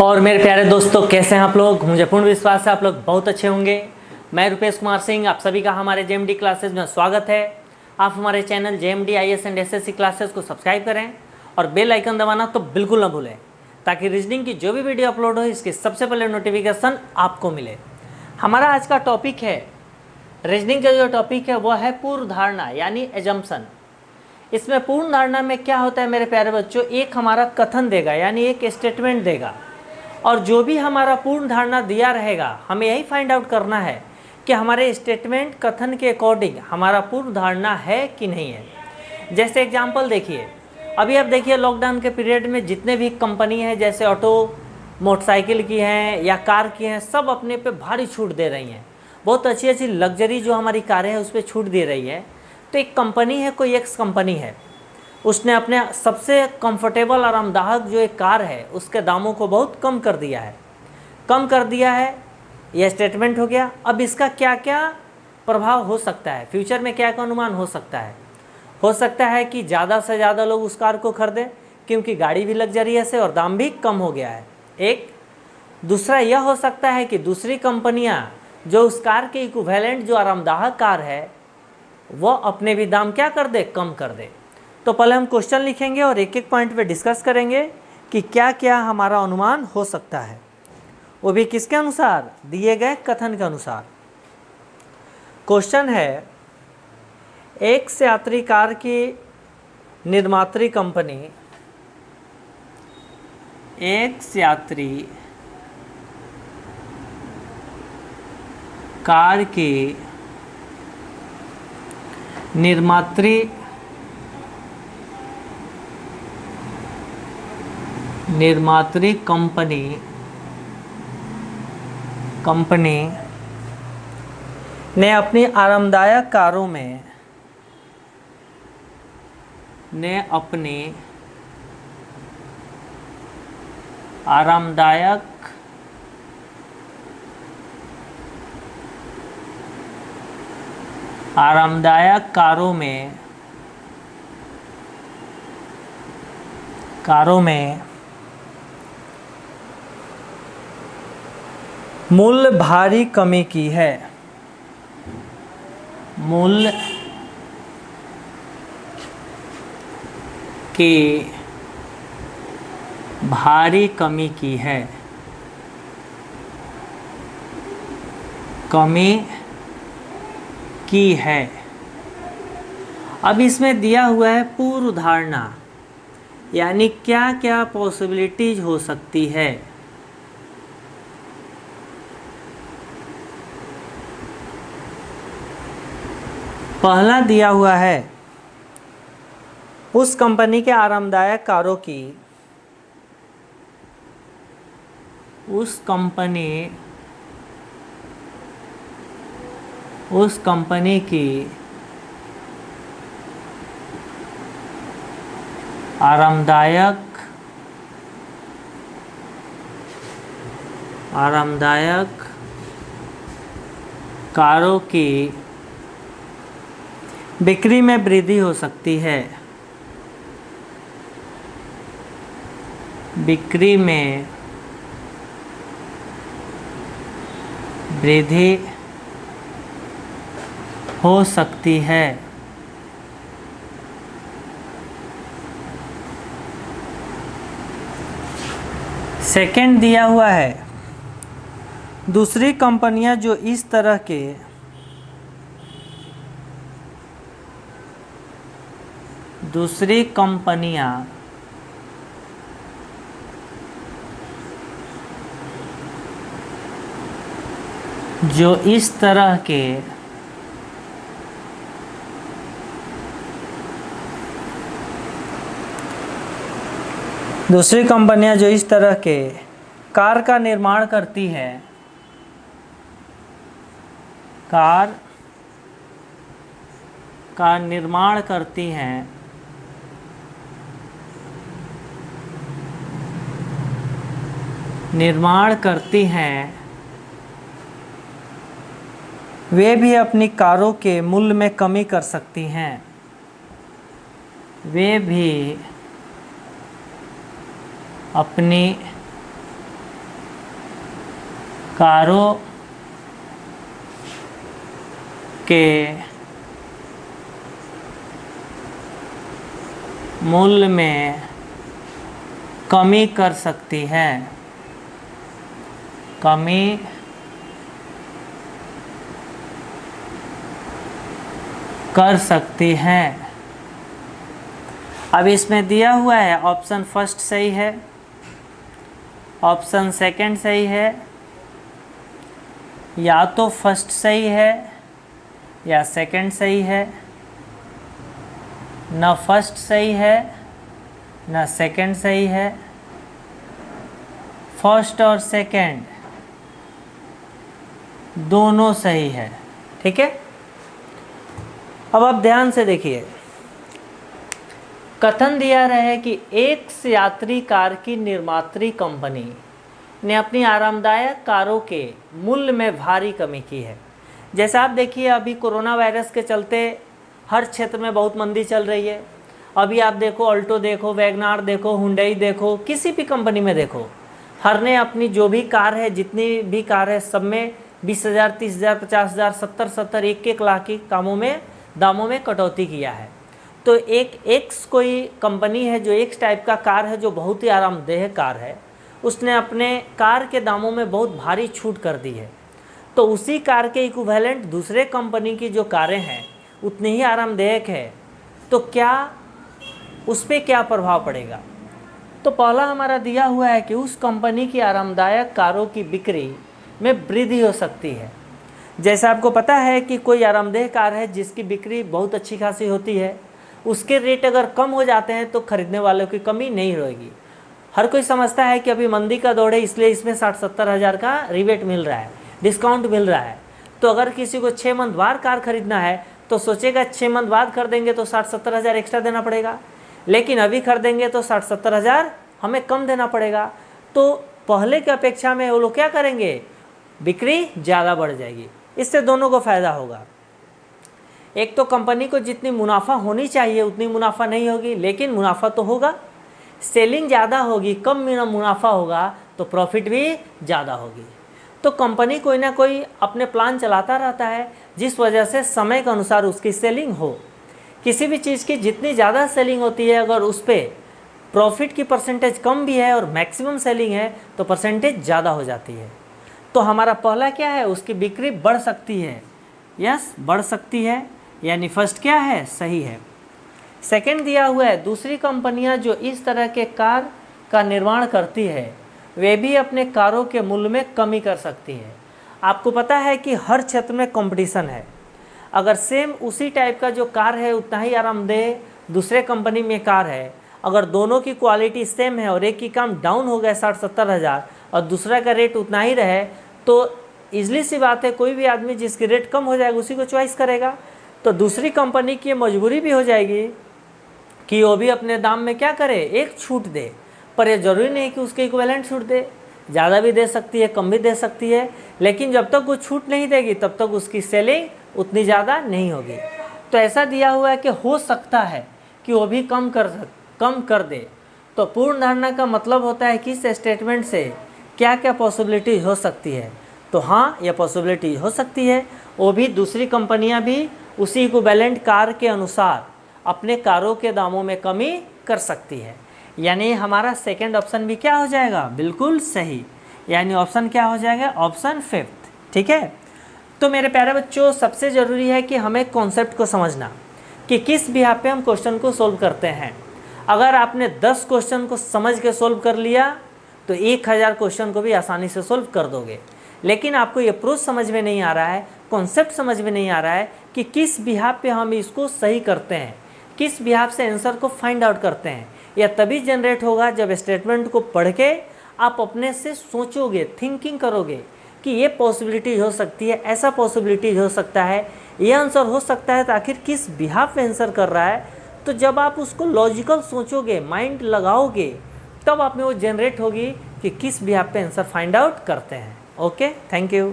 और मेरे प्यारे दोस्तों, कैसे हैं आप लोग। मुझे पूर्ण विश्वास है आप लोग बहुत अच्छे होंगे। मैं रुपेश कुमार सिंह, आप सभी का हमारे जेएमडी क्लासेस में स्वागत है। आप हमारे channel JMD IAS and SSC classes को सब्सक्राइब करें और बेल आइकन दबाना तो बिल्कुल ना भूलें, ताकि रीजनिंग की जो भी वीडियो अपलोड हो इसकी सबसे पहले नोटिफिकेशन आपको मिले। हमारा आज का टॉपिक है, रीजनिंग का जो टॉपिक है वह है पूर्व धारणा यानी एजम्पशन। इसमें पूर्ण धारणा में क्या होता है मेरे प्यारे बच्चों, एक हमारा कथन देगा यानी एक स्टेटमेंट देगा, और जो भी हमारा पूर्ण धारणा दिया रहेगा हमें यही फाइंड आउट करना है कि हमारे स्टेटमेंट कथन के अकॉर्डिंग हमारा पूर्ण धारणा है कि नहीं है। जैसे एग्जांपल देखिए, अभी आप देखिए लॉकडाउन के पीरियड में जितने भी कंपनी हैं, जैसे ऑटो मोटरसाइकिल की हैं या कार की हैं, सब अपने पे भारी छूट दे रही हैं। बहुत अच्छी अच्छी लग्जरी जो हमारी कारें हैं उस पर छूट दे रही है। तो एक कंपनी है, कोई एक्स कंपनी है, उसने अपने सबसे कंफर्टेबल आरामदायक जो एक कार है उसके दामों को बहुत कम कर दिया है। यह स्टेटमेंट हो गया। अब इसका क्या क्या प्रभाव हो सकता है, फ्यूचर में क्या क्या अनुमान हो सकता है कि ज़्यादा से ज़्यादा लोग उस कार को खरीदें क्योंकि गाड़ी भी लग्जरियस है और दाम भी कम हो गया है। एक दूसरा यह हो सकता है कि दूसरी कंपनियां जो उस कार के इक्विवेलेंट जो आरामदायक कार है वह अपने भी दाम क्या कर दे, कम कर दे। तो पहले हम क्वेश्चन लिखेंगे और एक एक पॉइंट पे डिस्कस करेंगे कि क्या क्या हमारा अनुमान हो सकता है, वो भी किसके अनुसार, दिए गए कथन के अनुसार। क्वेश्चन है, एक यात्री कार की निर्मात्री कंपनी एक यात्री कार की निर्मात्री कंपनी ने अपनी आरामदायक कारों में आरामदायक कारों में मूल्य भारी कमी की है। मूल्य की भारी कमी की है। अब इसमें दिया हुआ है पूर्व धारणा, यानी क्या क्या पॉसिबिलिटीज हो सकती है। पहला दिया हुआ है, उस कंपनी के आरामदायक कारों की उस कंपनी की आरामदायक कारों की बिक्री में वृद्धि हो सकती है। बिक्री में वृद्धि हो सकती है। सेकंड दिया हुआ है, दूसरी कंपनियां जो इस तरह के कार का निर्माण करती हैं, वे भी अपनी कारों के मूल्य में कमी कर सकती हैं। वे भी अपनी कारों के मूल्य में कमी कर सकती है, कमी कर सकती है। अब इसमें दिया हुआ है ऑप्शन फर्स्ट सही है, ऑप्शन सेकंड सही है, या तो फर्स्ट सही है या सेकंड सही है, ना फर्स्ट सही है ना सेकंड सही है, फर्स्ट और सेकंड दोनों सही है। ठीक है, अब आप ध्यान से देखिए, कथन दिया रहा है कि एक यात्री कार की निर्मात्री कंपनी ने अपनी आरामदायक कारों के मूल्य में भारी कमी की है। जैसे आप देखिए, अभी कोरोना वायरस के चलते हर क्षेत्र में बहुत मंदी चल रही है। अभी आप देखो, ऑल्टो देखो, वैगनार देखो, हुंडई देखो, किसी भी कंपनी में देखो, हर ने अपनी जो भी कार है, जितनी भी कार है, सब में 20,000, 30,000, 50,000, 70,000, 1-1 लाख की दामों में कटौती किया है। तो एक कोई कंपनी है जो एक टाइप का कार है जो बहुत ही आरामदेह कार है, उसने अपने कार के दामों में बहुत भारी छूट कर दी है। तो उसी कार के इक्विवेलेंट दूसरे कंपनी की जो कारें हैं उतनी ही आरामदायक है, तो क्या उस पर क्या प्रभाव पड़ेगा? तो पहला हमारा दिया हुआ है कि उस कंपनी की आरामदायक कारों की बिक्री में वृद्धि हो सकती है। जैसे आपको पता है कि कोई आरामदेह कार है जिसकी बिक्री बहुत अच्छी खासी होती है, उसके रेट अगर कम हो जाते हैं तो खरीदने वालों की कमी नहीं रहेगी। हर कोई समझता है कि अभी मंदी का दौर है, इसलिए इसमें 60-70 हज़ार का रिबेट मिल रहा है, डिस्काउंट मिल रहा है। तो अगर किसी को 6 मंथ बाद कार खरीदना है तो सोचेगा 6 मंथ बाद खरीदेंगे तो 60-70 हज़ार एक्स्ट्रा देना पड़ेगा, लेकिन अभी खरीदेंगे तो 60-70 हज़ार हमें कम देना पड़ेगा। तो पहले की अपेक्षा में वो लोग क्या करेंगे, बिक्री ज़्यादा बढ़ जाएगी। इससे दोनों को फ़ायदा होगा। एक तो कंपनी को जितनी मुनाफा होनी चाहिए उतनी मुनाफा नहीं होगी, लेकिन मुनाफा तो होगा। सेलिंग ज़्यादा होगी, कम मुनाफा होगा तो प्रॉफिट भी ज़्यादा होगी। तो कंपनी कोई ना कोई अपने प्लान चलाता रहता है, जिस वजह से समय के अनुसार उसकी सेलिंग हो। किसी भी चीज़ की जितनी ज़्यादा सेलिंग होती है, अगर उस पर प्रॉफिट की परसेंटेज कम भी है और मैक्सिमम सेलिंग है तो परसेंटेज ज़्यादा हो जाती है। तो हमारा पहला क्या है, उसकी बिक्री बढ़ सकती है। यस, बढ़ सकती है, यानी फर्स्ट क्या है, सही है। सेकंड दिया हुआ है, दूसरी कंपनियां जो इस तरह के कार का निर्माण करती है वे भी अपने कारों के मूल्य में कमी कर सकती है। आपको पता है कि हर क्षेत्र में कंपटीशन है। अगर सेम उसी टाइप का जो कार है, उतना ही आरामदेह दूसरे कंपनी में कार है, अगर दोनों की क्वालिटी सेम है और एक की काम डाउन हो गया 60-70 हज़ार और दूसरा का रेट उतना ही रहे, तो ईजिली सी बात है कोई भी आदमी जिसकी रेट कम हो जाएगा उसी को चॉइस करेगा। तो दूसरी कंपनी की मजबूरी भी हो जाएगी कि वो भी अपने दाम में क्या करे, एक छूट दे। पर ये ज़रूरी नहीं कि उसके इक्विवेलेंट छूट दे, ज़्यादा भी दे सकती है, कम भी दे सकती है, लेकिन जब तक वो छूट नहीं देगी तब तक उसकी सेलिंग उतनी ज़्यादा नहीं होगी। तो ऐसा दिया हुआ है कि हो सकता है कि वो भी कम कर दे। तो पूर्ण धारणा का मतलब होता है कि इस स्टेटमेंट से क्या क्या पॉसिबिलिटीज हो सकती है। तो हाँ, यह पॉसिबिलिटी हो सकती है, वो भी दूसरी कंपनियां भी उसी इक्विवेलेंट कार के अनुसार अपने कारों के दामों में कमी कर सकती है। यानी हमारा सेकंड ऑप्शन भी क्या हो जाएगा, बिल्कुल सही। यानी ऑप्शन क्या हो जाएगा, ऑप्शन 5। ठीक है, तो मेरे प्यारे बच्चों, सबसे ज़रूरी है कि हमें कॉन्सेप्ट को समझना कि किस बिहार पे हम क्वेश्चन को सोल्व करते हैं। अगर आपने 10 क्वेश्चन को समझ के सोल्व कर लिया तो 1000 क्वेश्चन को भी आसानी से सोल्व कर दोगे। लेकिन आपको ये प्रोसेस समझ में नहीं आ रहा है, कॉन्सेप्ट समझ में नहीं आ रहा है कि किस बिहार पे हम इसको सही करते हैं, किस बिहार से आंसर को फाइंड आउट करते हैं। यह तभी जनरेट होगा जब स्टेटमेंट को पढ़ के आप अपने से सोचोगे, थिंकिंग करोगे कि ये पॉसिबिलिटी हो सकती है, ऐसा पॉसिबिलिटी हो सकता है, ये आंसर हो सकता है, तो आखिर किस बिहाफ पे आंसर कर रहा है। तो जब आप उसको लॉजिकल सोचोगे, माइंड लगाओगे, तब आप में वो जनरेट होगी कि किस बिहाफ पे आंसर फाइंड आउट करते हैं। Okay, thank you.